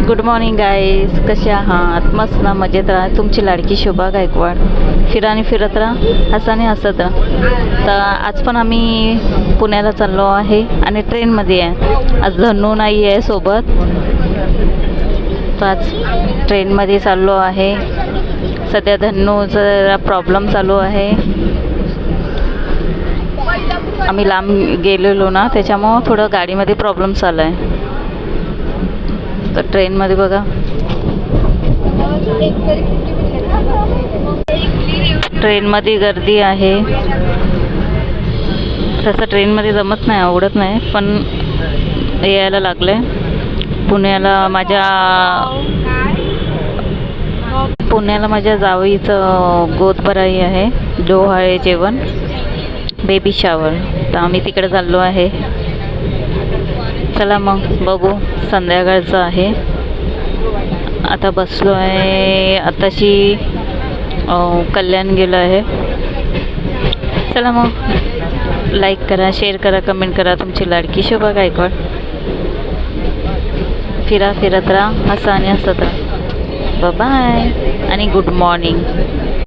Good morning guys, कसे आहात? मस्त ना, मजेत राहा. तुमची लाडकी शोभा गायकवाड. फिरा आणि फिरत राहा, हसाने हसत राहा. तर आज पण आम्ही पुण्याला चाललो आहे आणि ट्रेनमध्ये आहे. आज धन्नू नाही आहे सोबत, तर आज ट्रेनमध्ये चाललो आहे. सध्या धन्नूचा प्रॉब्लेम चालू आहे. आम्ही लांब गेलेलो ना, त्याच्यामुळं थोडं गाडीमध्ये प्रॉब्लेम चालू आहे. तर ट्रेनमध्ये बघा, ट्रेनमध्ये गर्दी आहे. तसं ट्रेनमध्ये जमत नाही, आवडत नाही, पण यायला लागलं आहे. पुण्याला माझ्या जावईचं गोदभराई आहे, डोहाळे जेवण, बेबी शावर. तर आम्ही तिकडे चाललो आहे. चला मग बघू. संध्याकाळचं आहे. आता बसलो आहे. आताशी कल्याण गेलं आहे. चला मग, लाईक करा, शेअर करा, कमेंट करा. तुमची लाडकी शोभा गायकवाड. फिरा फिरत राहा, हसा आणि हसत राहा. बाय आणि गुड मॉर्निंग.